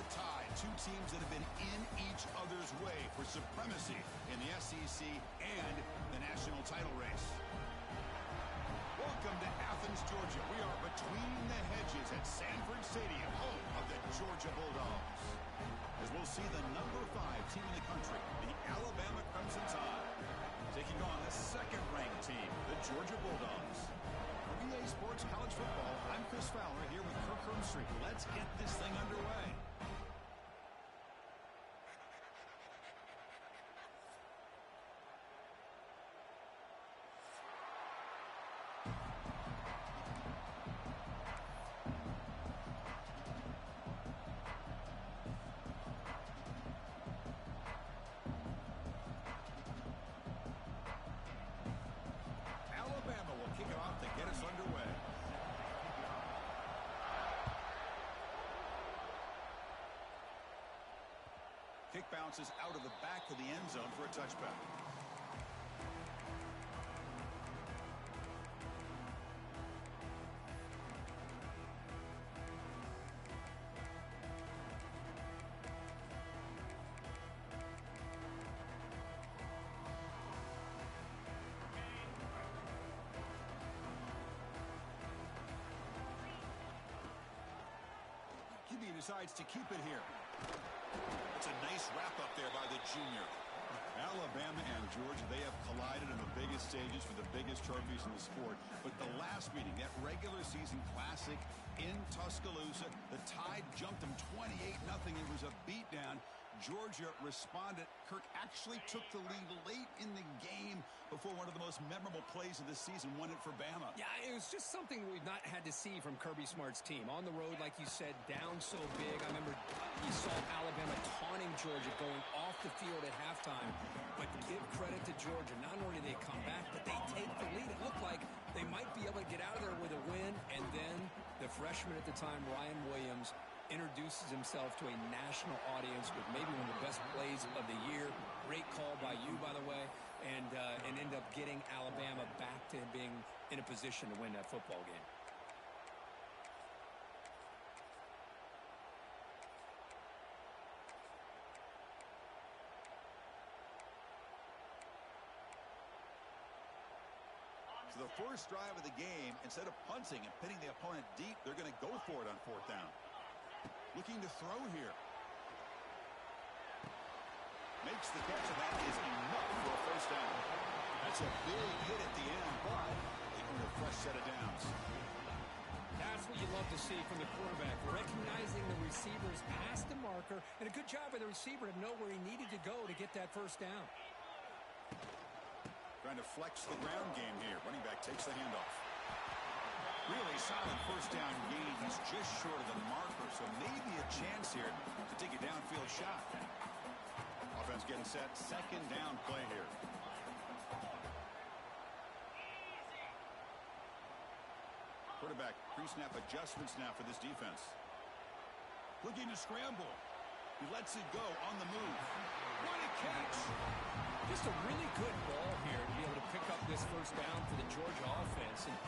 Tide, two teams that have been in each other's way for supremacy in the SEC and the national title race. Welcome to Athens, Georgia. We are between the hedges at Sanford Stadium, home of the Georgia Bulldogs. As we'll see the number 5 team in the country, the Alabama Crimson Tide, taking on the second-ranked team, the Georgia Bulldogs. For EA Sports College Football, I'm Chris Fowler here with Kirk Herbstreit. Let's get this thing underway. Kick it off to get us underway. Kick bounces out of the back of the end zone for a touchback. Decides to keep it here. It's a nice wrap up there by the junior. Alabama and Georgia, they have collided in the biggest stages for the biggest trophies in the sport. But the last meeting, that regular season classic in Tuscaloosa, the Tide jumped them 28-0. It was a beatdown. Georgia responded. Kirk actually took the lead late in the game before one of the most memorable plays of the season won it for Bama. Yeah, it was just something we've not had to see from Kirby Smart's team. On the road, like you said, down so big. I remember you saw Alabama taunting Georgia going off the field at halftime. But give credit to Georgia. Not only do they come back, but they take the lead. It looked like they might be able to get out of there with a win. And then the freshman at the time, Ryan Williams, introduces himself to a national audience with maybe one of the best plays of the year. Great call by you, by the way, and end up getting Alabama back to being in a position to win that football game. So the first drive of the game, instead of punting and pinning the opponent deep, they're going to go for it on 4th down. Looking to throw here. Makes the catch, and that is enough for a first down. That's a big hit at the end, but they earn a fresh set of downs. That's what you love to see from the quarterback, recognizing the receiver's past the marker, and a good job by the receiver to know where he needed to go to get that first down. Trying to flex the ground game here. Running back takes the handoff. Really solid first down gain. He's just short of the marker, so maybe a chance here to take a downfield shot. Offense getting set. 2nd down play here. Quarterback pre-snap adjustments now for this defense. Looking to scramble. He lets it go on the move. What a catch! Just a really good ball here to be able to pick up this first down for the Georgia offense. And,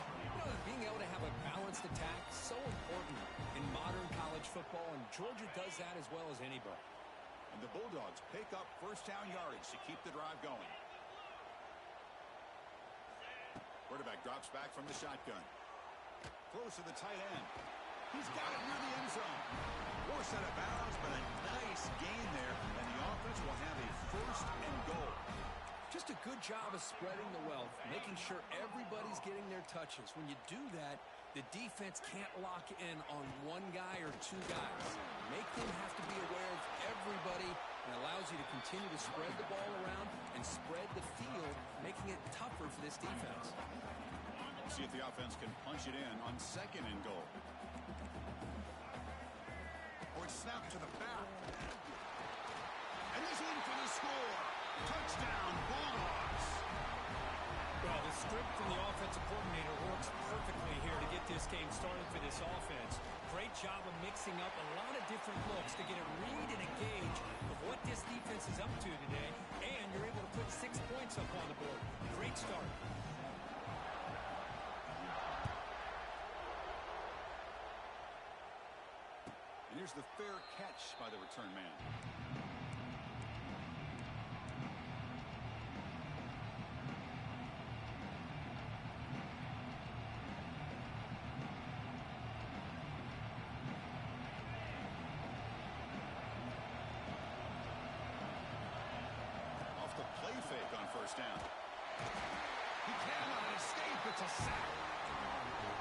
being able to have a balanced attack is so important in modern college football, and Georgia does that as well as anybody. And the Bulldogs pick up first down yardage to keep the drive going. Quarterback drops back from the shotgun. Close to the tight end. He's got it near the end zone. Forced out of bounds, but a nice gain there, and the offense will have a 1st and goal. Just a good job of spreading the wealth, making sure everybody's getting their touches. When you do that, the defense can't lock in on one guy or 2 guys. Make them have to be aware of everybody, and allows you to continue to spread the ball around and spread the field, making it tougher for this defense. See if the offense can punch it in on 2nd and goal. Snap to the back. And he's in for the score. Touchdown, Bulldogs. Well, the script from the offensive coordinator works perfectly here to get this game started for this offense. Great job of mixing up a lot of different looks to get a read and a gauge of what this defense is up to today. And you're able to put 6 points up on the board. Great start. Here's the fair catch by the return man. Off the play fake on first down. He cannot escape. It's a sack.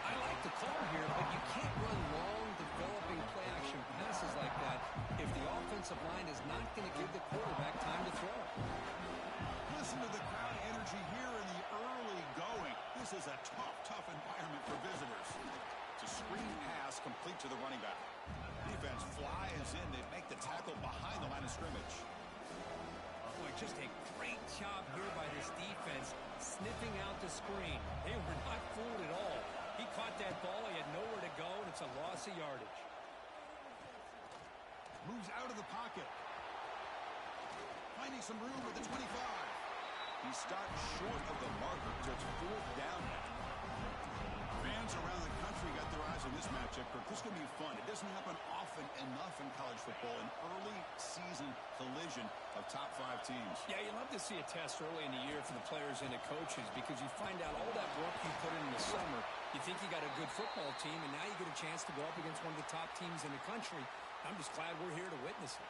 I like the call here, but you can't run long, developing play-action passes like that if the offensive line is not going to give the quarterback time to throw. Listen to the crowd energy here in the early going. This is a tough environment for visitors. It's a screen pass complete to the running back. Defense flies in. They make the tackle behind the line of scrimmage. Boy, just a great job here by this defense, sniffing out the screen. They were not fooled at all. He caught that ball. He had nowhere to go, and it's a loss of yardage. Moves out of the pocket. Finding some room at the 25. He stopped short of the marker, so it's fourth down now. Fans around the country got their eyes on this matchup. This is going to be fun. It doesn't happen often enough in college football, an early season collision of top 5 teams. Yeah, you love to see a test early in the year for the players and the coaches because you find out all that work you put in the summer. You think you got a good football team, and now you get a chance to go up against one of the top teams in the country. I'm just glad we're here to witness it.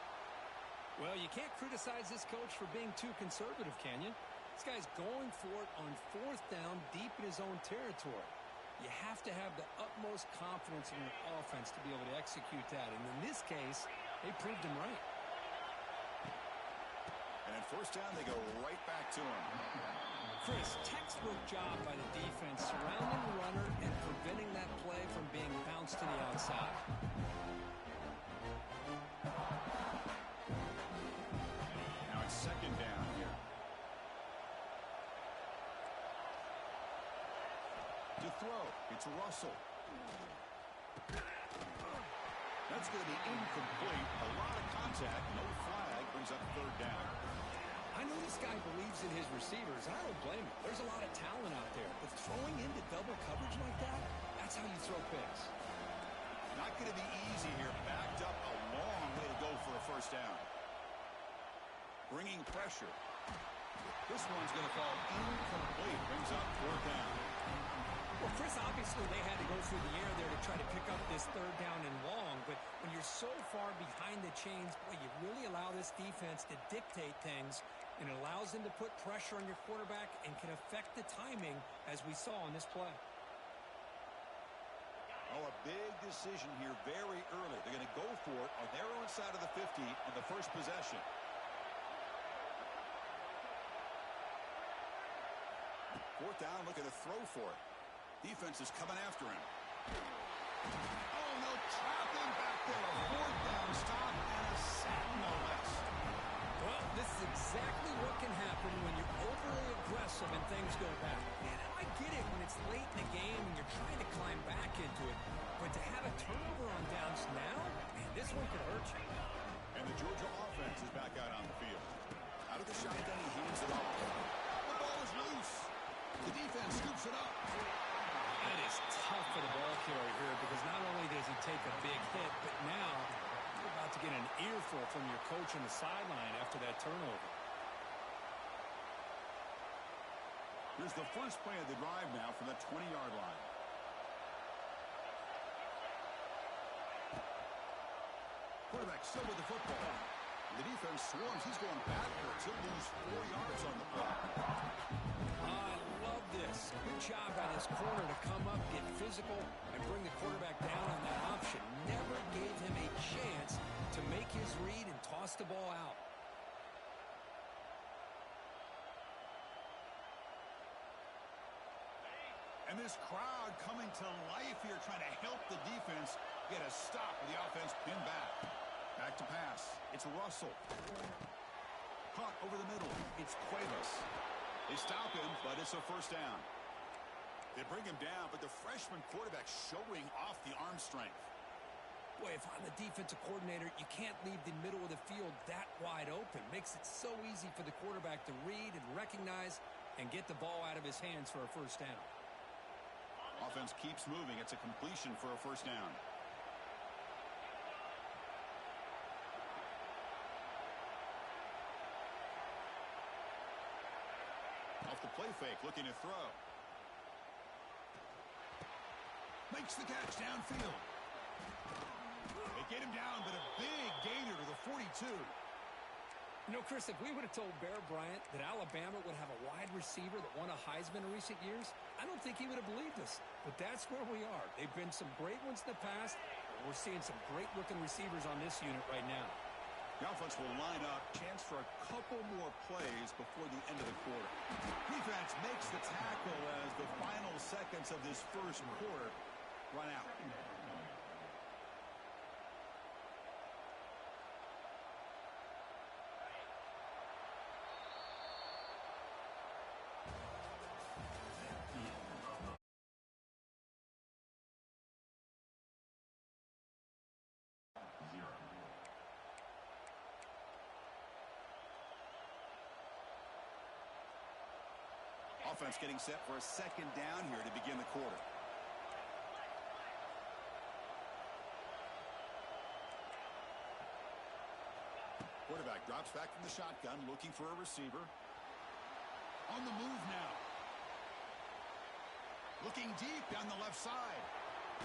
Well, you can't criticize this coach for being too conservative, can you? This guy's going for it on fourth down deep in his own territory. You have to have the utmost confidence in your offense to be able to execute that. And in this case, they proved him right. And first down, they go right back to him. Chris, textbook job by the defense surrounding the runner and preventing that play from being bounced to the outside. Now it's second down here. To throw, it's Russell. That's going to be incomplete. A lot of contact, no flag, brings up third down. I know this guy believes in his receivers, and I don't blame him. There's a lot of talent out there, but throwing into double coverage like that, that's how you throw picks. Not going to be easy here. Backed up a long way to go for a first down. Bringing pressure. This one's going to fall incomplete. Brings up fourth down. Well, Chris, obviously they had to go through the air there to try to pick up this third down and long, but when you're so far behind the chains, boy, you really allow this defense to dictate things, and it allows them to put pressure on your quarterback and can affect the timing, as we saw on this play. Oh, a big decision here very early. They're going to go for it on their own side of the 50 on the first possession. Fourth down, looking to throw for it. Defense is coming after him. Oh, no, traveling back there. A fourth down stop and a sack, no less. Well, this is exactly what can happen when you're overly aggressive and things go bad. And I get it when it's late in the game and you're trying to climb back into it. But to have a turnover on downs now, man, this one could hurt you. And the Georgia offense is back out on the field. Out of the shotgun, he hands it off. The ball is loose. The defense scoops it up. That is tough for the ball carrier here because not only does he take a big hit, but now you're about to get an earful from your coach on the sideline after that turnover. Here's the first play of the drive now from the 20-yard line. Quarterback still with the football. The defense swarms. He's going backwards. He'll lose 4 yards on the play. I love this. Good job by this corner to come up, get physical, and bring the quarterback down on that option. Never gave him a chance to make his read and toss the ball out. And this crowd coming to life here, trying to help the defense get a stop with the offense pinned back. Back to pass. It's Russell. Caught over the middle. It's Cuevas. They stop him, but it's a first down. They bring him down, but the freshman quarterback showing off the arm strength. Boy, if I'm the defensive coordinator, you can't leave the middle of the field that wide open. Makes it so easy for the quarterback to read and recognize and get the ball out of his hands for a first down. Offense keeps moving. It's a completion for a first down. play fake, looking to throw. Makes the catch downfield. They get him down, but a big gainer to the 42. You know, Chris, if we would have told Bear Bryant that Alabama would have a wide receiver that won a Heisman in recent years, I don't think he would have believed us. But that's where we are. They've been some great ones in the past. We're seeing some great-looking receivers on this unit right now. The offense will line up. Chance for a couple more plays before the end of the quarter. Defense makes the tackle as the final seconds of this first quarter run out. Offense getting set for a second down here to begin the quarter. Quarterback drops back from the shotgun, looking for a receiver. On the move now. Looking deep down the left side.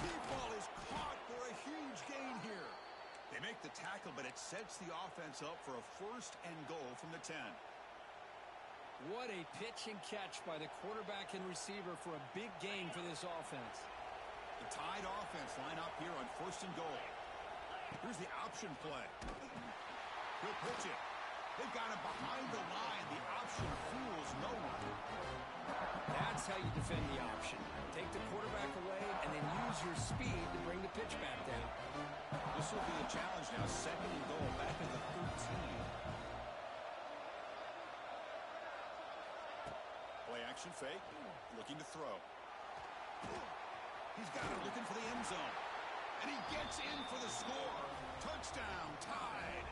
Deep ball is caught for a huge gain here. They make the tackle, but it sets the offense up for a first and goal from the 10. What a pitch and catch by the quarterback and receiver for a big gain for this offense. The tied offense line up here on first and goal. Here's the option play. He'll pitch it. They've got him behind the line. The option fools no one. That's how you defend the option. Take the quarterback away and then use your speed to bring the pitch back down. This will be a challenge now. Second and goal back at the 13. Action fake, looking to throw. He's got it looking for the end zone. And he gets in for the score. Touchdown, tied.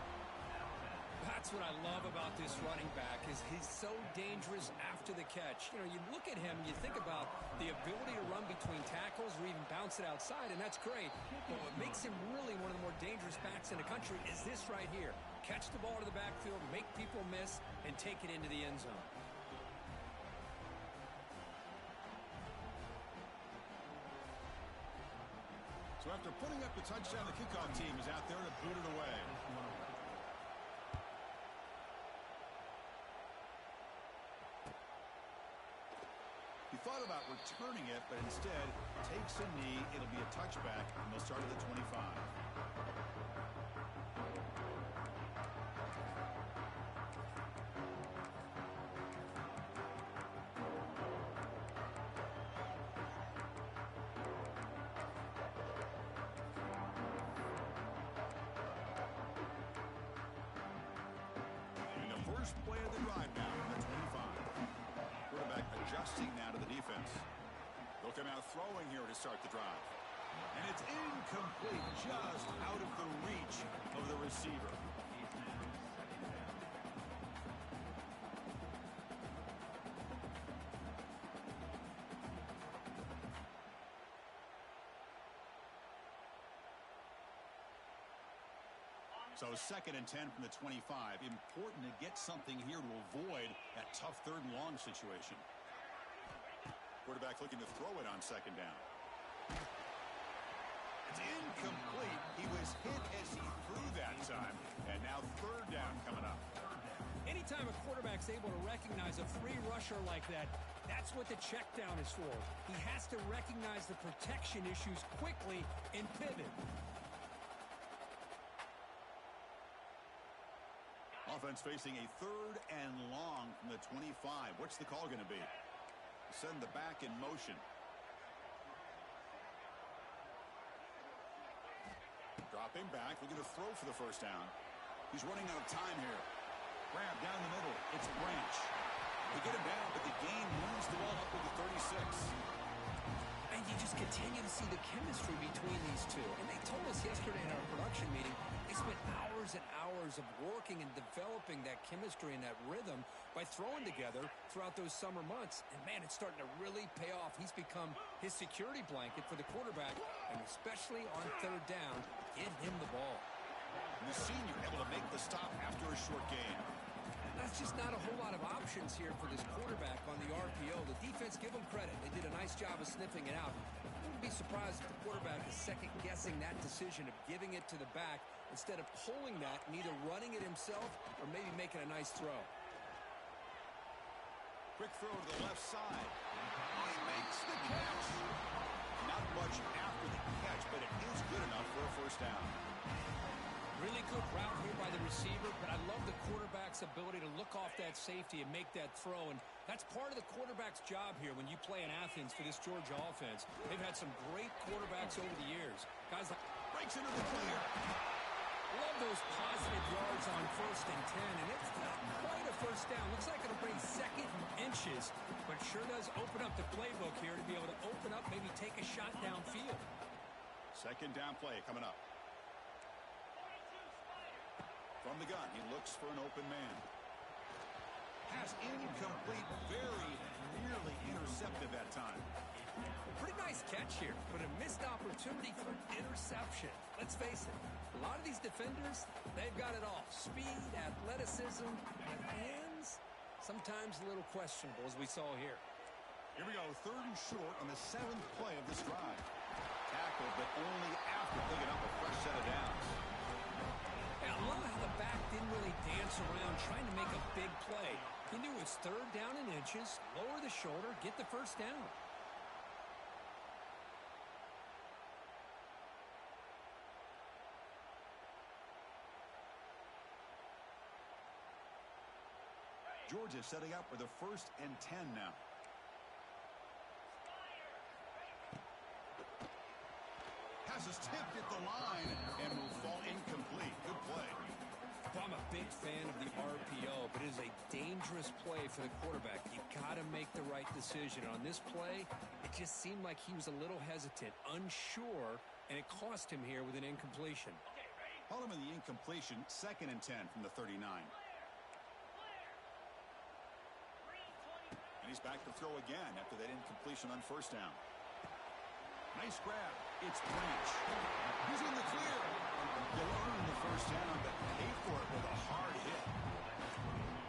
That's what I love about this running back is he's so dangerous after the catch. You know, you look at him, you think about the ability to run between tackles or even bounce it outside, and that's great. But what makes him really one of the more dangerous backs in the country is this right here. Catch the ball to the backfield, make people miss, and take it into the end zone. So after putting up the touchdown, the kickoff team is out there to boot it away. He thought about returning it, but instead takes a knee. It'll be a touchback, and they'll start at the 25. Play of the drive now from the 25. Quarterback adjusting now to the defense. They'll come out throwing here to start the drive. And it's incomplete, just out of the reach of the receiver. So second and 10 from the 25. Important to get something here to avoid that tough third and long situation. Quarterback looking to throw it on second down. It's incomplete. He was hit as he threw that time. And now third down coming up. Anytime a quarterback's able to recognize a free rusher like that, that's what the check down is for. He has to recognize the protection issues quickly and pivot. Offense facing a third and long from the 25. What's the call going to be? Send the back in motion. Dropping back, looking to throw for the first down. He's running out of time here. Grab down the middle. It's Branch. They get him down, but the gain moves the ball up to the 36. And you just continue to see the chemistry between these two. And they told us yesterday in our production meeting, they spent hours and hours of working and developing that chemistry and that rhythm by throwing together throughout those summer months. And, man, it's starting to really pay off. He's become his security blanket for the quarterback, and especially on third down, get him the ball. And the senior able to make the stop after a short gain. That's just not a whole lot of options here for this quarterback on the RPO. The defense, give them credit. They did a nice job of sniffing it out. I wouldn't be surprised if the quarterback is second-guessing that decision of giving it to the back instead of pulling that and either running it himself or maybe making a nice throw. Quick throw to the left side. He makes the catch. Not much after the catch, but it is good enough for a first down. Really good route here by the receiver, but I love the quarterback's ability to look off that safety and make that throw, and that's part of the quarterback's job here when you play in Athens for this Georgia offense. They've had some great quarterbacks over the years. Guys like breaks into the clear. Love those positive yards on 1st and 10, and it's not quite a first down. Looks like it'll bring 2nd and inches, but sure does open up the playbook here to be able to open up, maybe take a shot downfield. 2nd down play coming up. From the gun, he looks for an open man. Pass incomplete, very nearly intercepted that time. Pretty nice catch here, but a missed opportunity for an interception. Let's face it, a lot of these defenders, they've got it all. Speed, athleticism, but hands, sometimes a little questionable, as we saw here. Here we go, 3rd and short on the 7th play of this drive. Tackled, but only after picking up a fresh set of downs. I love how the back didn't really dance around trying to make a big play. He knew it's 3rd down in inches, lower the shoulder, get the first down. Georgia setting up for the 1st and 10 now. Pass is tipped at the line and will fall incomplete. Good play. Well, I'm a big fan of the RPO, but it is a dangerous play for the quarterback. You've got to make the right decision. On this play, it just seemed like he was a little hesitant, unsure, and it cost him here with an incompletion. Following the incompletion, 2nd and 10 from the 39. And he's back to throw again after that incompletion on 1st down. Nice grab. It's Branch. He's in the clear. He'll earn the first down, but pay for it with a hard hit.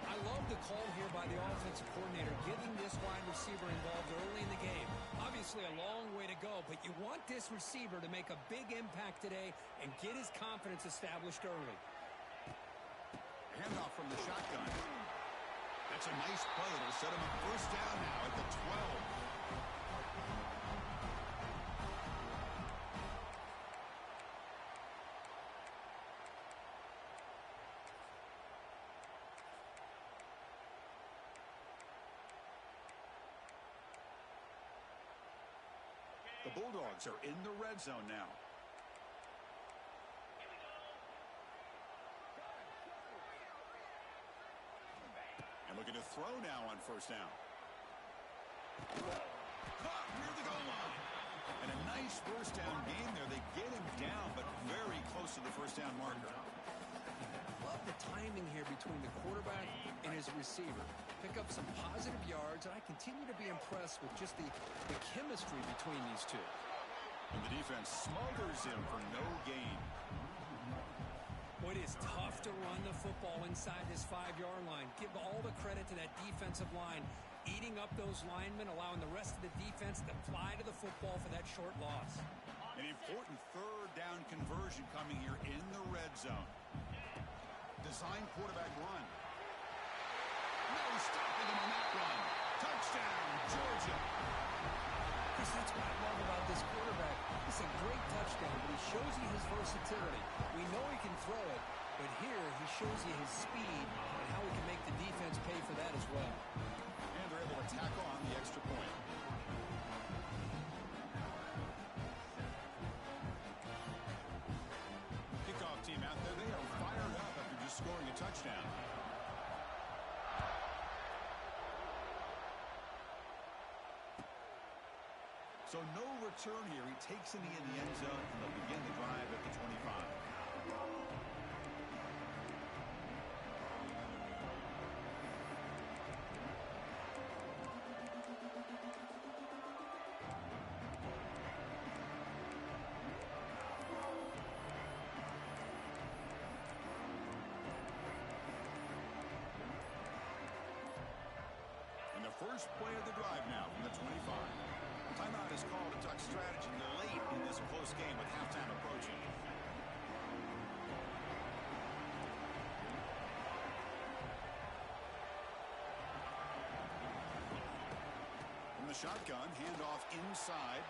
I love the call here by the offensive coordinator, getting this wide receiver involved early in the game. Obviously a long way to go, but you want this receiver to make a big impact today and get his confidence established early. Handoff from the shotgun. That's a nice play. It'll set him up first down now at the 12. The Bulldogs are in the red zone now. And looking to throw now on 1st down. Caught near the goal line. And a nice first down game there. They get him down, but very close to the first down marker. Love the timing here between the quarterback and his receiver. Pick up some positive yards, and I continue to be impressed with just the chemistry between these two. And the defense smothers him for no gain. Well, it is tough to run the football inside this 5-yard line. Give all the credit to that defensive line, eating up those linemen, allowing the rest of the defense to fly to the football for that short loss. An important 3rd down conversion coming here in the red zone. Design quarterback run. No stopping him on that run. Touchdown, Georgia. Chris, that's what I love about this quarterback. It's a great touchdown, but he shows you his versatility. We know he can throw it, but here he shows you his speed and how he can make the defense pay for that as well. And they're able to tack on the extra point. Kickoff team out there, they are fired up after just scoring a touchdown. So no return here. He takes a knee in the end zone, and they'll begin the drive at the 25. The first play of the drive now from the 25. Timeout is called to Duck strategy late in this close game with halftime approaching. From the shotgun, handoff inside.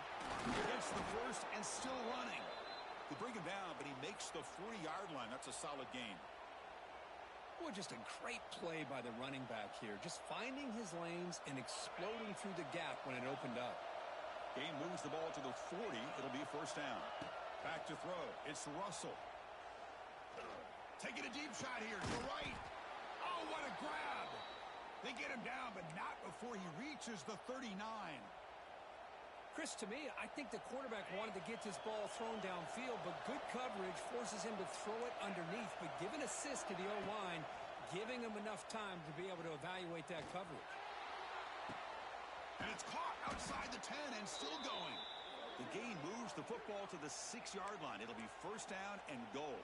He gets the first and still running. They bring him down, but he makes the 40-yard line. That's a solid gain. Boy, just a great play by the running back here. Just finding his lanes and exploding through the gap when it opened up. Gain moves the ball to the 40. It'll be first down. Back to throw. It's Russell. Taking a deep shot here to the right. Oh, what a grab. They get him down, but not before he reaches the 39. Chris, to me, I think the quarterback wanted to get this ball thrown downfield, but good coverage forces him to throw it underneath. But give an assist to the O-line, giving him enough time to be able to evaluate that coverage. And it's caught outside the 10 and still going. The gain moves the football to the 6-yard line. It'll be first down and goal.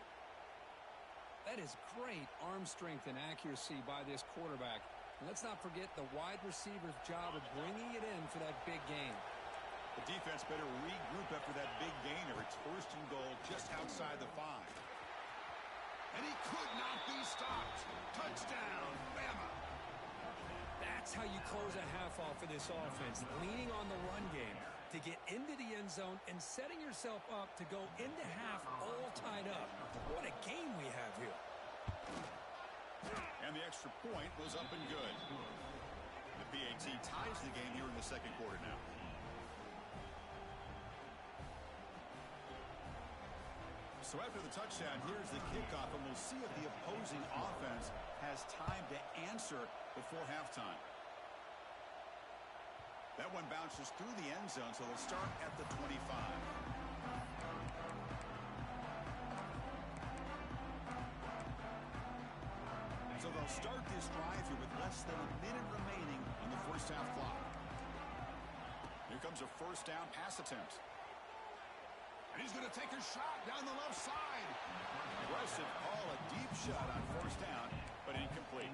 That is great arm strength and accuracy by this quarterback. And let's not forget the wide receiver's job of bringing it in for that big gain. The defense better regroup after that big gainer. It's first and goal just outside the 5. And he could not be stopped. Touchdown, Bama. That's how you close a half off for this offense, leaning on the run game to get into the end zone and setting yourself up to go into half all tied up. What a game we have here. And the extra point was up and good. The PAT ties the game here in the second quarter now. So after the touchdown, here's the kickoff, and we'll see if the opposing offense has time to answer before halftime. That one bounces through the end zone, so they'll start at the 25. So they'll start this drive here with less than a minute remaining on the first half clock. Here comes a first down pass attempt. And he's going to take a shot down the left side. Aggressive call, a deep shot on first down, but incomplete.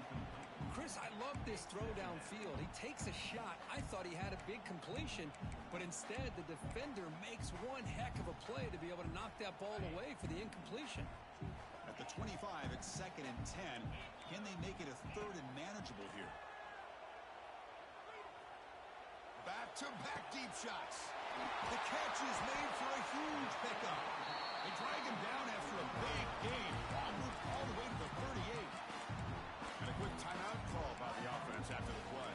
Chris, I love this throw downfield. He takes a shot. I thought he had a big completion, but instead the defender makes one heck of a play to be able to knock that ball away for the incompletion. At the 25, it's second and 10. Can they make it a third and manageable here? Back-to-back deep shots. The catch is made for a huge pickup. They drag him down after a big gain. Ball moved all the way to the 38. And a quick timeout call by the offense after the play.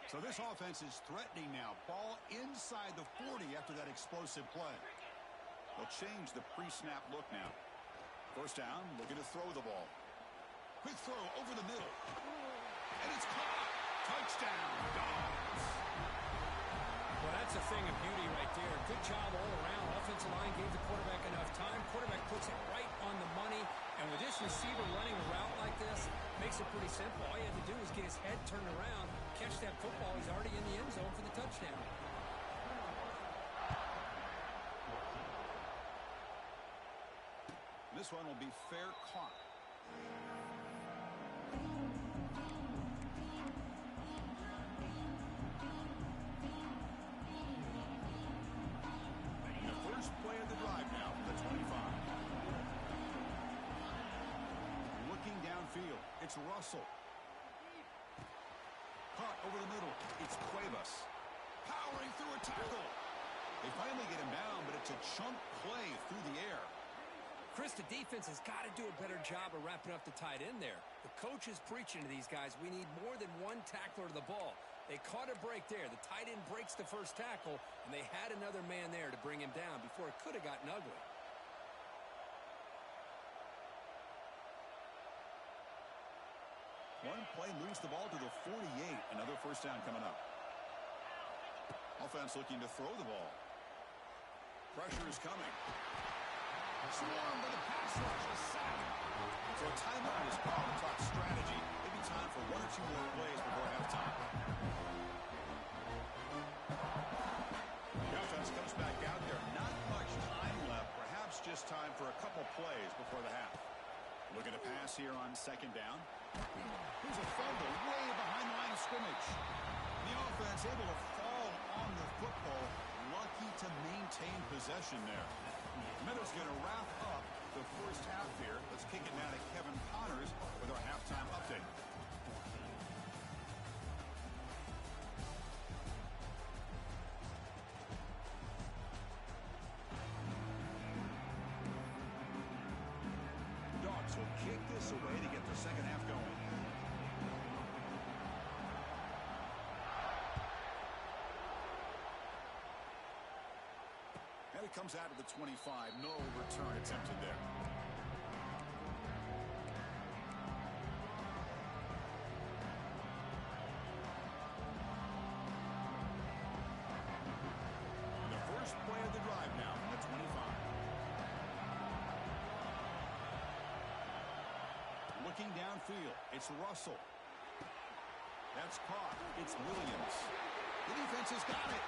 So this offense is threatening now. Ball inside the 40 after that explosive play. They'll change the pre-snap look now. First down, looking to throw the ball. Quick throw over the middle. And it's caught. Touchdown, Dogs. Well, that's a thing of beauty right there. Good job all around. Offensive line gave the quarterback enough time. Quarterback puts it right on the money. And with this receiver running a route like this, makes it pretty simple. All you have to do is get his head turned around, catch that football. He's already in the end zone for the touchdown. This one will be fair caught. The first play of the drive now from the 25. Looking downfield, it's Russell. Caught over the middle, it's Cuevas. Powering through a tackle. They finally get him down, but it's a chunk play through the air. Chris, the defense has got to do a better job of wrapping up the tight end there. The coach is preaching to these guys, we need more than one tackler to the ball. They caught a break there. The tight end breaks the first tackle, and they had another man there to bring him down before it could have gotten ugly. One play moves the ball to the 48. Another first down coming up. Offense looking to throw the ball. Pressure is coming. Swarmed by the pass rush, a sack. So a timeout is called to talk strategy. Maybe time for one or two more plays before halftime. The offense comes back out there. Not much time left. Perhaps just time for a couple plays before the half. Looking to pass here on second down. Here's a fumble way behind the line of scrimmage. The offense able to fall on the football. Lucky to maintain possession there. Minutes going to wrap up the first half here. Let's kick it now to Kevin Connors with our halftime update. Dogs will kick this away to get the second half going. And it comes out of the 25. No return attempted there. The first play of the drive now from the 25. Looking downfield, it's Russell. That's caught. It's Williams. The defense has got it.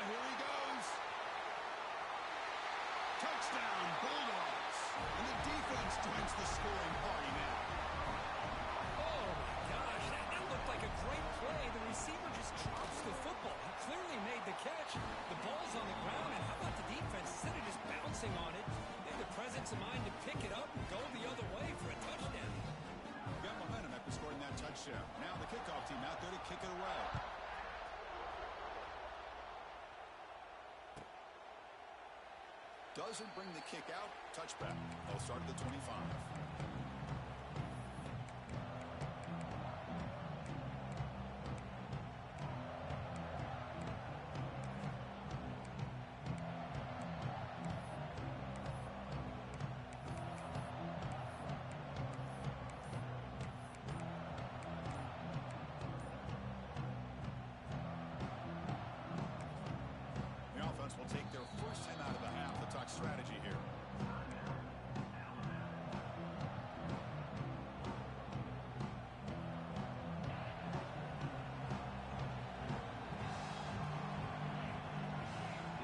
Here he goes. Touchdown, Bulldogs. And the defense joins the scoring party now. Oh, my gosh. That looked like a great play. The receiver just drops the football. He clearly made the catch. The ball's on the ground, and how about the defense? Instead of just bouncing on it, they had the presence of mind to pick it up and go the other way for a touchdown. Got momentum after scoring that touchdown. Now the kickoff team out there to kick it away. Doesn't bring the kick out. Touchback. They'll start at the 25. The offense will take their first time out of the half. The talk strategy here.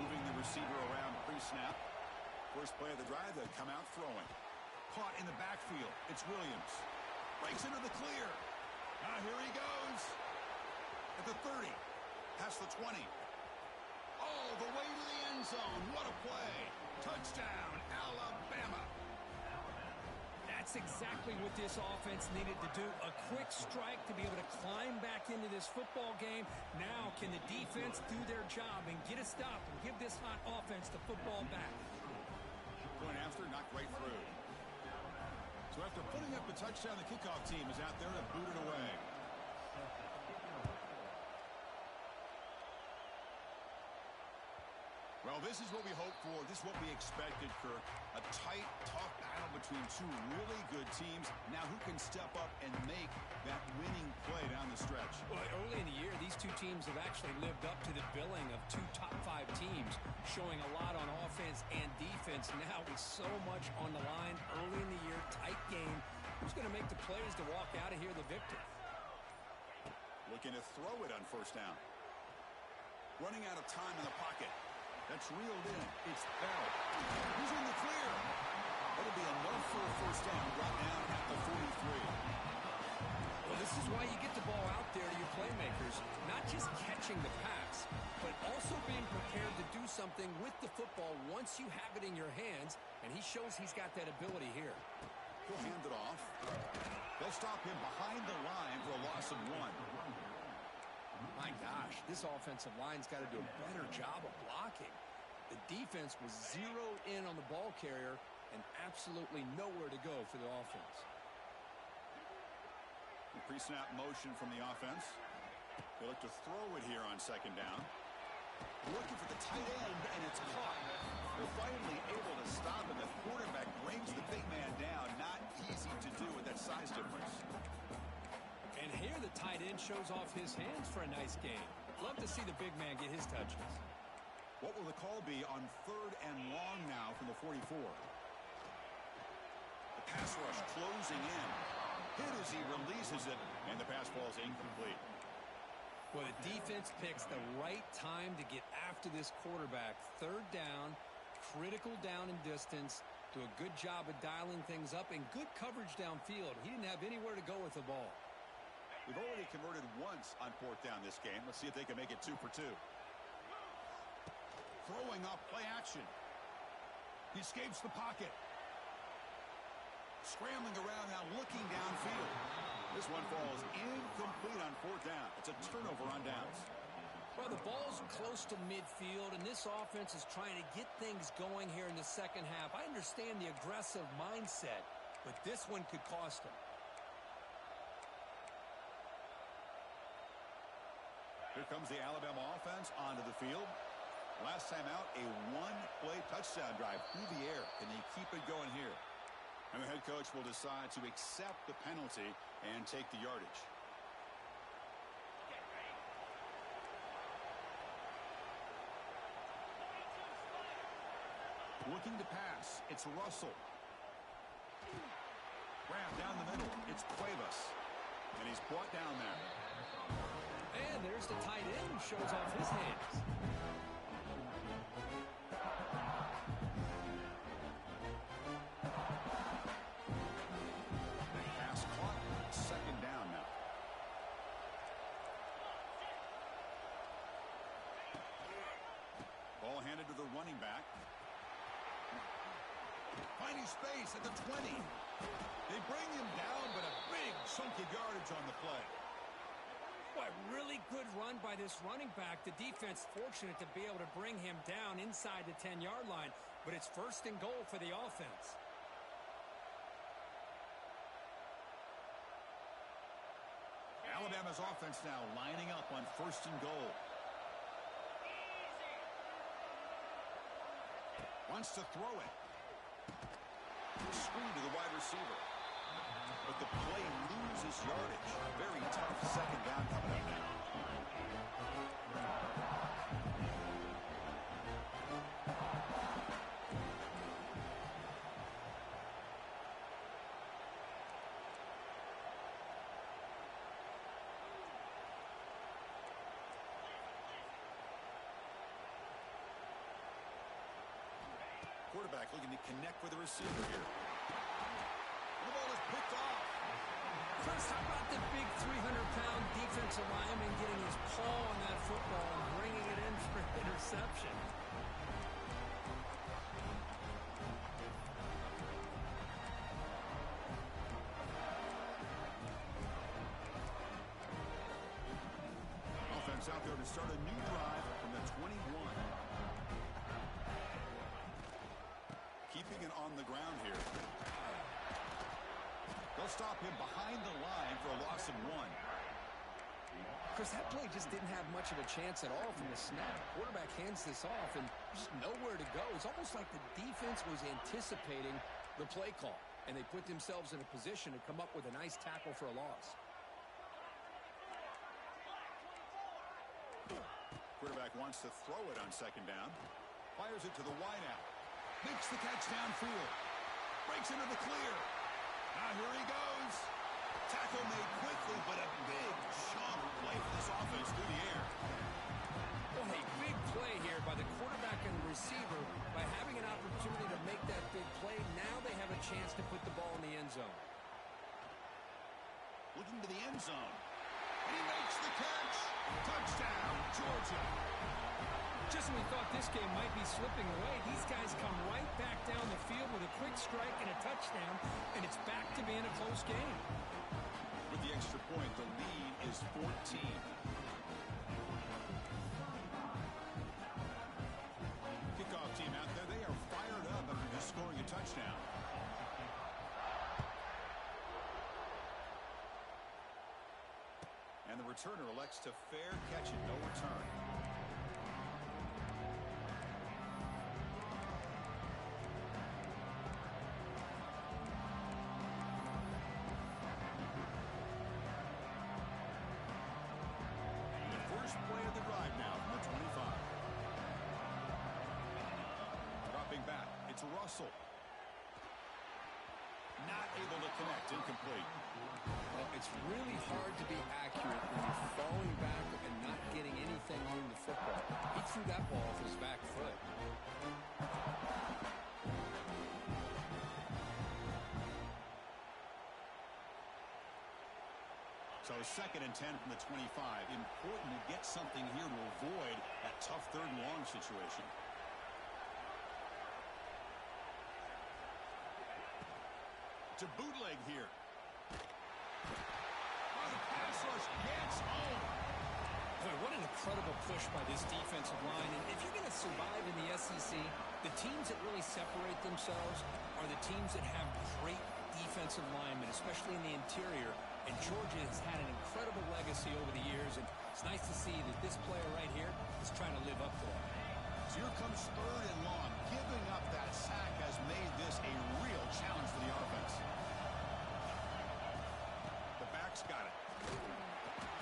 Moving the receiver around pre-snap. First play of the drive, they come out throwing. Caught in the backfield. It's Williams. Breaks into the clear. Here he goes. At the 30. Past the 20. Oh, the way to the end zone. What a play. Touchdown, Alabama. That's exactly what this offense needed to do. A quick strike to be able to climb back into this football game. Now can the defense do their job and get a stop and give this hot offense the football back? Going after, knocked right through. So after putting up a touchdown, the kickoff team is out there to boot it away. Well, this is what we hoped for. This is what we expected, Kirk. A tight, tough battle between two really good teams. Now who can step up and make that winning play down the stretch? Well, early in the year, these two teams have actually lived up to the billing of two top 5 teams, showing a lot on offense and defense. Now with so much on the line early in the year, tight game. Who's going to make the plays to walk out of here the victor? Looking to throw it on first down. Running out of time in the pocket. That's reeled in. It's Bell. He's in the clear. That'll be enough for a first down. Brought down at the 43. Well, this is why you get the ball out there to your playmakers. Not just catching the pass, but also being prepared to do something with the football once you have it in your hands. And he shows he's got that ability here. He'll hand it off. They'll stop him behind the line for a loss of 1. My gosh, this offensive line's got to do a better job of blocking. The defense was zeroed in on the ball carrier and absolutely nowhere to go for the offense. The pre-snap motion from the offense. They look to throw it here on second down. Looking for the tight end, and it's caught. They're finally able to stop it. The quarterback brings the big man down. Not easy to do with that size difference. And here the tight end shows off his hands for a nice game. Love to see the big man get his touches. What will the call be on third and long now from the 44? The pass rush closing in. Hit as he releases it, and the pass ball is incomplete. Well, the defense picks the right time to get after this quarterback. Third down, critical down and distance, do a good job of dialing things up, and good coverage downfield. He didn't have anywhere to go with the ball. We've already converted once on 4th down this game. Let's see if they can make it 2 for 2. Throwing up play action. He escapes the pocket. Scrambling around now, looking downfield. This one falls incomplete on 4th down. It's a turnover on downs. Well, the ball's close to midfield, and this offense is trying to get things going here in the second half. I understand the aggressive mindset, but this one could cost them. Here comes the Alabama offense onto the field. Last time out, a one-play touchdown drive through the air. Can they keep it going here? And the head coach will decide to accept the penalty and take the yardage. Looking to pass. It's Russell. Grab down the middle. It's Cuevas. And he's brought down there. And there's the tight end who shows off his hands. Pass caught. 2nd down now. Ball handed to the running back. Finding space at the 20. They bring him down, but a big chunk of yardage on the play. What really good run by this running back. The defense fortunate to be able to bring him down inside the 10-yard line, but it's 1st and goal for the offense. Alabama's offense now lining up on 1st and goal. Wants to throw it. Screen to the wide receiver. But the play loses yardage. Very tough 2nd down coming up now. Quarterback looking to connect with the receiver here. And the ball is picked off. Chris, how about the big 300-pound defensive lineman getting his paw on that football and bringing it in for an interception? Offense out there to start a new drive from the 21. Keeping it on the ground here. They'll stop him behind the line for a loss of 1. Chris, that play just didn't have much of a chance at all from the snap. Quarterback hands this off, and just nowhere to go. It's almost like the defense was anticipating the play call, and they put themselves in a position to come up with a nice tackle for a loss. Quarterback wants to throw it on 2nd down. Fires it to the wideout. Makes the catch downfield. Breaks into the clear. Now here he goes. Tackle made quickly, but a big chunk play for this offense through the air. Well, a big play here by the quarterback and the receiver. By having an opportunity to make that big play, now they have a chance to put the ball in the end zone. Looking to the end zone. And he makes the catch. Touchdown, Georgia. Just when we thought this game might be slipping away, these guys come right back down the field with a quick strike and a touchdown, and it's back to being a close game. With the extra point, the lead is 14. Kickoff team out there, they are fired up after just scoring a touchdown. And the returner elects to fair catch it, no return. Play of the drive now from the 25. Dropping back, it's Russell. Not able to connect, incomplete. Well, it's really hard to be accurate when you're falling back and not getting anything on the football. He threw that ball off his back foot. So 2nd and 10 from the 25. Important to get something here to avoid that tough 3rd and long situation. To bootleg here. Oh, the pass rush gets home. Boy, what an incredible push by this defensive line. And if you're going to survive in the SEC, the teams that really separate themselves are the teams that have great defensive linemen, especially in the interior. And Georgia has had an incredible legacy over the years, and it's nice to see that this player right here is trying to live up to that. So here comes 3rd and long. Giving up that sack has made this a real challenge for the offense. The back's got it.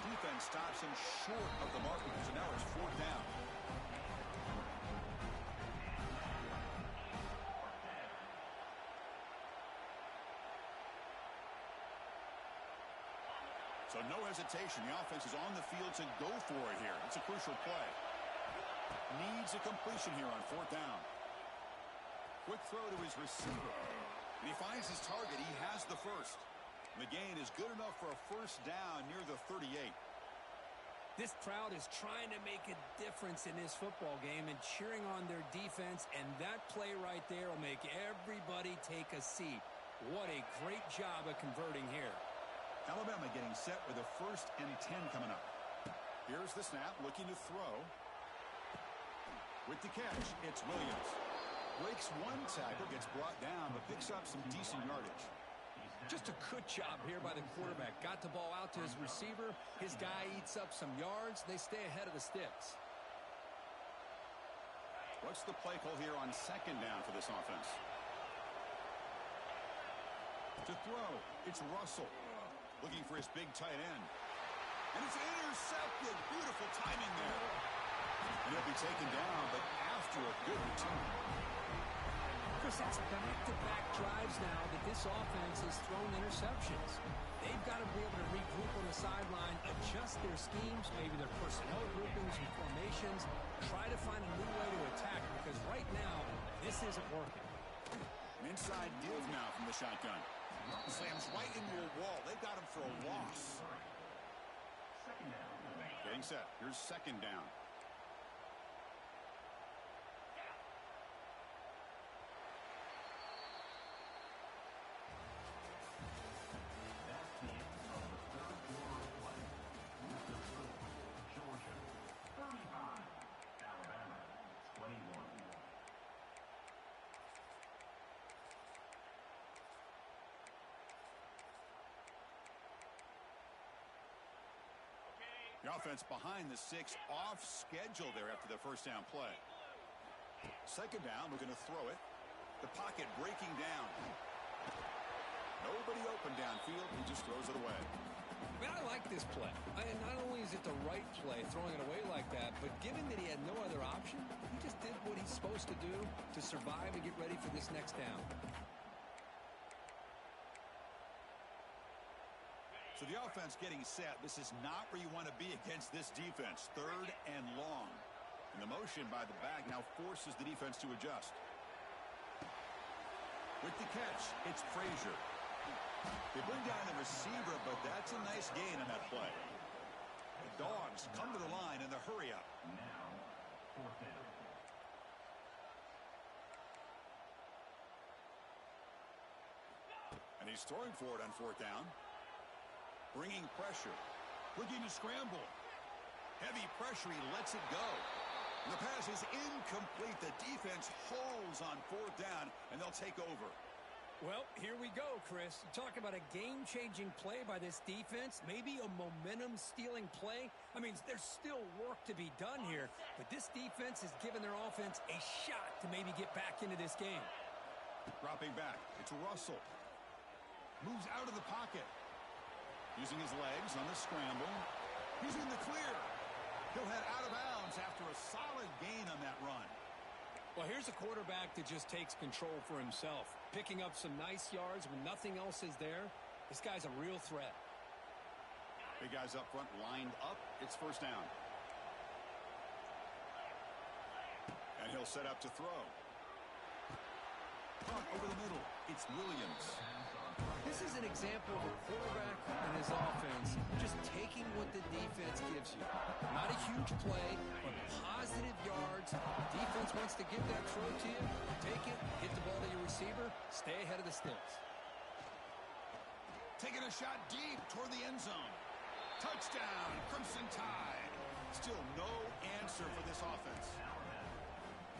Defense stops him short of the marker, so now it's 4th down. So no hesitation. The offense is on the field to go for it here. It's a crucial play. Needs a completion here on 4th down. Quick throw to his receiver. And he finds his target. He has the first. The gain is good enough for a 1st down near the 38. This crowd is trying to make a difference in this football game and cheering on their defense, and that play right there will make everybody take a seat. What a great job of converting here. Alabama getting set with a 1st and 10 coming up. Here's the snap, looking to throw. With the catch, it's Williams. Breaks one tackle, gets brought down, but picks up some decent yardage. Just a good job here by the quarterback. Got the ball out to his receiver. His guy eats up some yards. They stay ahead of the sticks. What's the play call here on 2nd down for this offense? To throw, it's Russell. Looking for his big tight end. And it's intercepted. Beautiful timing there. And he'll be taken down, but after a good return. Chris, that's back-to-back drives now that this offense has thrown interceptions. They've got to be able to regroup on the sideline, adjust their schemes, maybe their personnel groupings and formations, try to find a new way to attack, because right now, this isn't working. An inside give now from the shotgun. Slams right into a wall. They've got him for a loss. Getting set. Here's 2nd down. The offense behind the 6, off schedule there after the 1st down play. 2nd down, we're going to throw it. The pocket breaking down. Nobody open downfield. He just throws it away. Man, I like this play. Not only is it the right play, throwing it away like that, but given that he had no other option, he just did what he's supposed to do to survive and get ready for this next down. So the offense getting set. This is not where you want to be against this defense. 3rd and long. And the motion by the back now forces the defense to adjust. With the catch, it's Frazier. They bring down the receiver, but that's a nice gain on that play. The Dogs come to the line in the hurry up. Now, 4th down. And he's throwing for it on 4th down. Bringing pressure. Looking to scramble. Heavy pressure. He lets it go. And the pass is incomplete. The defense holds on 4th down, and they'll take over. Well, here we go, Chris. Talk about a game-changing play by this defense. Maybe a momentum-stealing play. I mean, there's still work to be done here, but this defense has given their offense a shot to maybe get back into this game. Dropping back. It's Russell. Moves out of the pocket. Using his legs on the scramble. He's in the clear. He'll head out of bounds after a solid gain on that run. Well, here's a quarterback that just takes control for himself. Picking up some nice yards when nothing else is there. This guy's a real threat. Big guys up front lined up. It's 1st down. And he'll set up to throw. Punt over the middle. It's Williams. This is an example of a quarterback and his offense just gives you. Not a huge play, but positive yards. Defense wants to give that throw to you. Take it, get the ball to your receiver, stay ahead of the sticks. Taking a shot deep toward the end zone. Touchdown, Crimson Tide. Still no answer for this offense.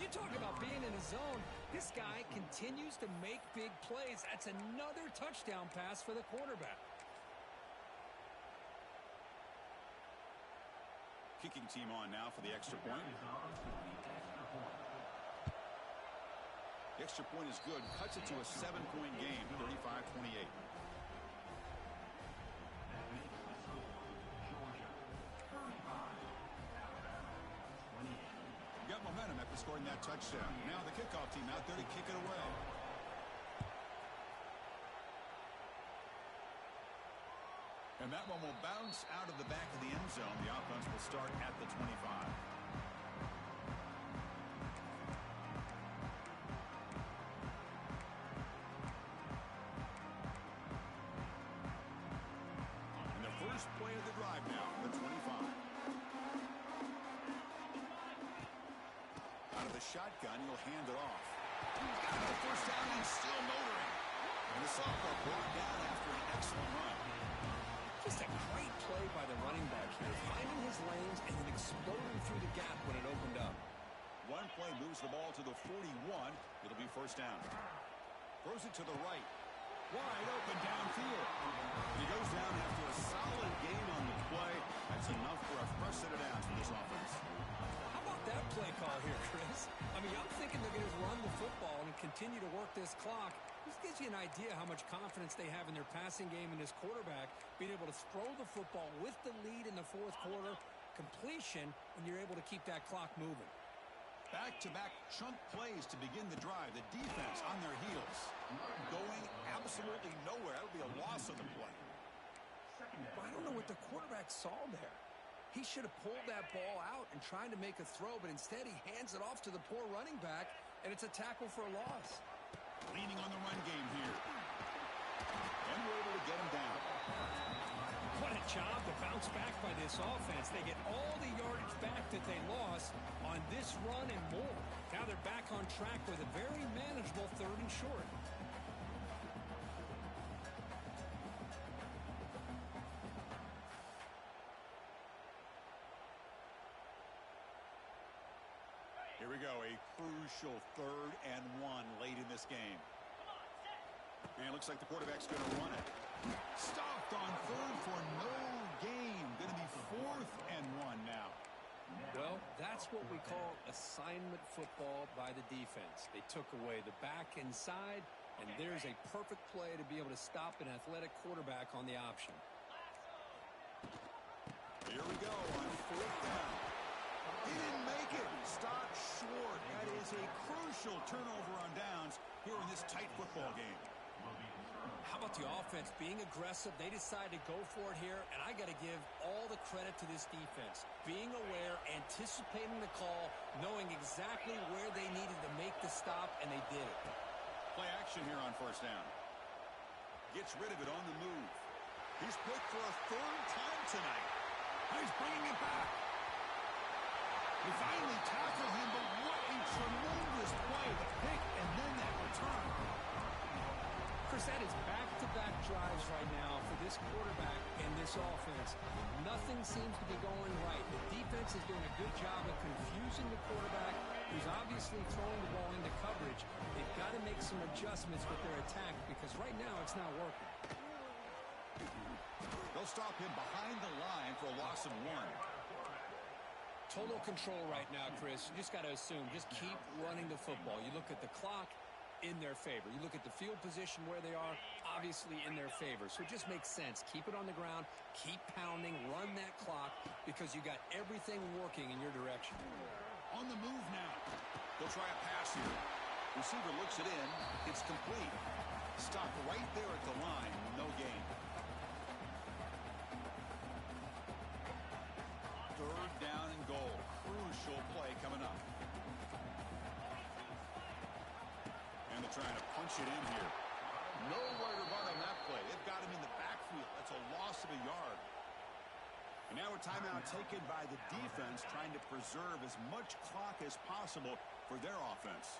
You talk about being in a zone. This guy continues to make big plays. That's another touchdown pass for the quarterback. Kicking team on now for the extra point. The extra point is good. Cuts it to a 7-point game, 35-28. Got momentum after scoring that touchdown. Now the kickoff team out there to kick it away. And that one will bounce out of the back of the end zone. The offense will start at the 25. And the first play of the drive now, the 25. Out of the shotgun, he'll hand it off. He's got the first down and still motoring. And the sophomore brought down after an excellent run. Just a great play by the running back here, finding his lanes and then exploding through the gap when it opened up. One play moves the ball to the 41. It'll be first down. Throws it to the right. Wide open downfield. He goes down after a solid gain on the play. That's enough for a fresh set of downs for this offense. How about that play call here, Chris? I mean, I'm thinking they're going to run the football and continue to work this clock. This gives you an idea how much confidence they have in their passing game and this quarterback being able to throw the football with the lead in the fourth quarter, completion, and you're able to keep that clock moving. Back-to-back chunk plays to begin the drive. The defense on their heels. Going absolutely nowhere. That'll be a loss of the play. But I don't know what the quarterback saw there. He should have pulled that ball out and tried to make a throw, but instead he hands it off to the poor running back, and it's a tackle for a loss. Leaning on the run game here. And we're able to get him down. What a job to bounce back by this offense. They get all the yardage back that they lost on this run and more. Now they're back on track with a very manageable 3rd and short. Here we go, a crucial 3rd and 1 late in this game. And it looks like the quarterback's going to run it. Stopped on 3rd for no gain. Going to be 4th and 1 now. Well, that's what we call assignment football by the defense. They took away the back inside, and there's a perfect play to be able to stop an athletic quarterback on the option. Here we go on 4th down. He didn't make it. Stopped short. That is a crucial turnover on downs here in this tight football game. How about the offense being aggressive? They decide to go for it here, and I got to give all the credit to this defense. Being aware, anticipating the call, knowing exactly where they needed to make the stop, and they did it. Play action here on 1st down. Gets rid of it on the move. He's picked for a 3rd time tonight. He's bringing it back. We finally tackle him, but what a tremendous play. The pick and then that return. Chris, that is back-to-back drives right now for this quarterback and this offense. Nothing seems to be going right. The defense is doing a good job of confusing the quarterback, who's obviously throwing the ball into coverage. They've got to make some adjustments with their attack because right now it's not working. They'll stop him behind the line for a loss of 1. Total control right now, Chris. You just got to assume, just keep running the football. You look at the clock, in their favor. You look at the field position where they are, obviously in their favor. So it just makes sense. Keep it on the ground, keep pounding, run that clock because you got everything working in your direction. On the move now. They'll try a pass here. Receiver looks it in. It's complete. Stop right there at the line. No gain. 3rd down and goal. Crucial play coming up. And they're trying to punch it in here. Nowhere to run on that play. They've got him in the backfield. That's a loss of a yard. And now a timeout taken by the defense, trying to preserve as much clock as possible for their offense.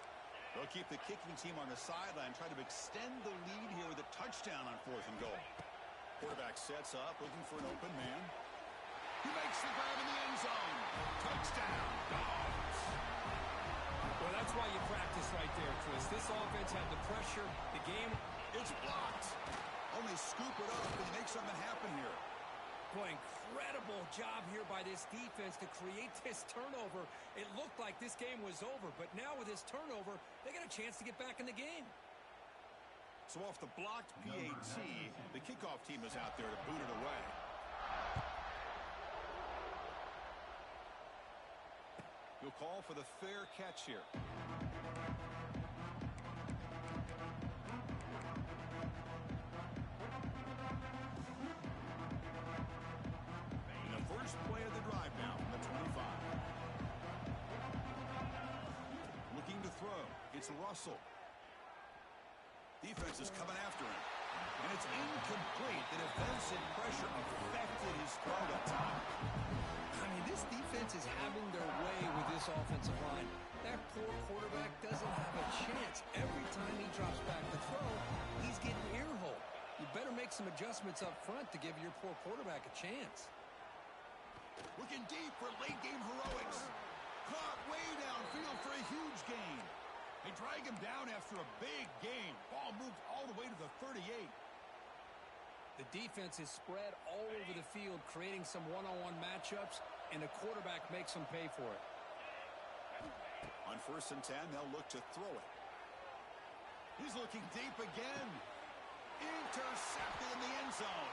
They'll keep the kicking team on the sideline, try to extend the lead here with a touchdown on 4th and goal. Quarterback sets up, looking for an open man. He makes the grab in the end zone. Touchdown, Dogs. Well, that's why you practice right there, Chris. This offense had the pressure. The game, it's blocked. Only scoop it up and make something happen here. boy, incredible job here by this defense to create this turnover. It looked like this game was over, but now with this turnover, they got a chance to get back in the game. So off the blocked PAT, the kickoff team is out there to boot it away. He'll call for the fair catch here. And the first play of the drive now from the 25. Looking to throw. It's Russell. Defense is coming after him. And it's incomplete. The defensive pressure affected his throw that time. I mean, this defense is having their way with this offensive line. That poor quarterback doesn't have a chance. Every time he drops back to throw, he's getting ear-holed. You better make some adjustments up front to give your poor quarterback a chance. Looking deep for late-game heroics. Caught way downfield for a huge gain. They drag him down after a big game. Ball moved all the way to the 38. The defense is spread all over the field, creating some one-on-one matchups, and the quarterback makes them pay for it. On 1st and 10, they'll look to throw it. He's looking deep again. Intercepted in the end zone.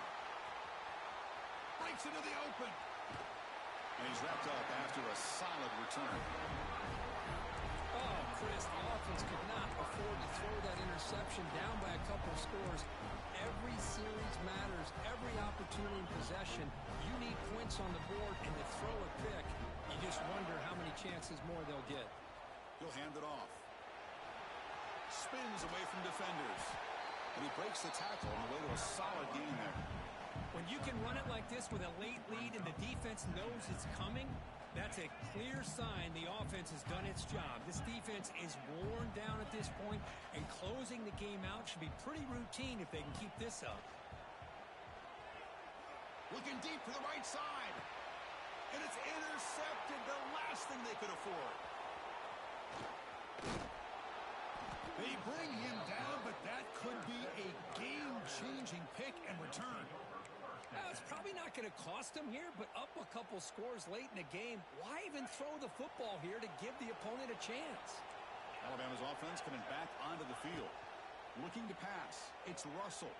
Breaks into the open. And he's wrapped up after a solid return. Oh, Chris, the offense could not afford to throw that interception down by a couple of scores. Every series matters. Every opportunity in possession, you need points on the board, and to throw a pick, you just wonder how many chances more they'll get. He'll hand it off. Spins away from defenders. And he breaks the tackle on the way to a solid gain there. When you can run it like this with a late lead and the defense knows it's coming, that's a clear sign the offense has done its job. This defense is worn down at this point, and closing the game out should be pretty routine if they can keep this up. Looking deep for the right side. And it's intercepted, the last thing they could afford. They bring him down, but that could be a game-changing pick and return. It's probably not going to cost them here, but up a couple scores late in the game, why even throw the football here to give the opponent a chance? Alabama's offense coming back onto the field. Looking to pass. It's Russell.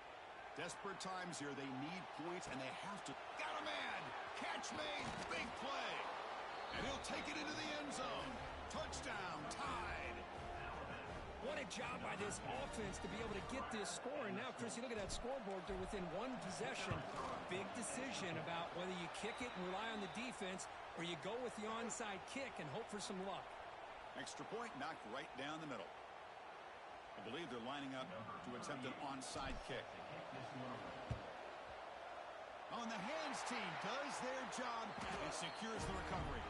Desperate times here. They need points, and they have to. Got a man. Catch made. Big play. And he'll take it into the end zone. Touchdown. Tied. What a job by this offense to be able to get this score. And now, Chris, you look at that scoreboard. They're within one possession. Big decision about whether you kick it and rely on the defense or you go with the onside kick and hope for some luck. Extra point knocked right down the middle. I believe they're lining up to attempt an onside kick. Oh, and the hands team does their job and secures the recovery.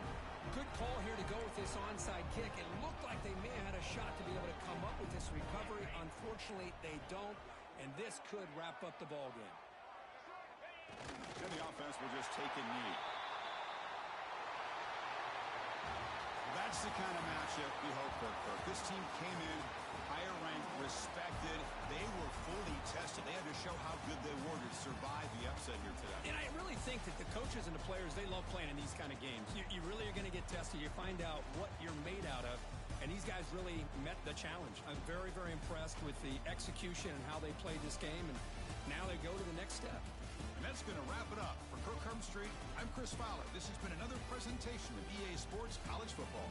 Good call here to go with this onside kick. It looked like they may have had a shot to be able to come up with this recovery. Unfortunately, they don't, and this could wrap up the ball game. Then the offense will just take a knee. That's the kind of matchup we hope for, Kirk. This team came in higher ranked, respected. They were fully tested. They had to show how good they were to survive the upset here today. And I really think that the coaches and the players, they love playing in these kind of games. You really are going to get tested. You find out what you're made out of. And these guys really met the challenge. I'm very, very impressed with the execution and how they played this game. And now they go to the next step. And that's going to wrap it up. For Kirk Herbstreit, I'm Chris Fowler. This has been another presentation of EA Sports College Football.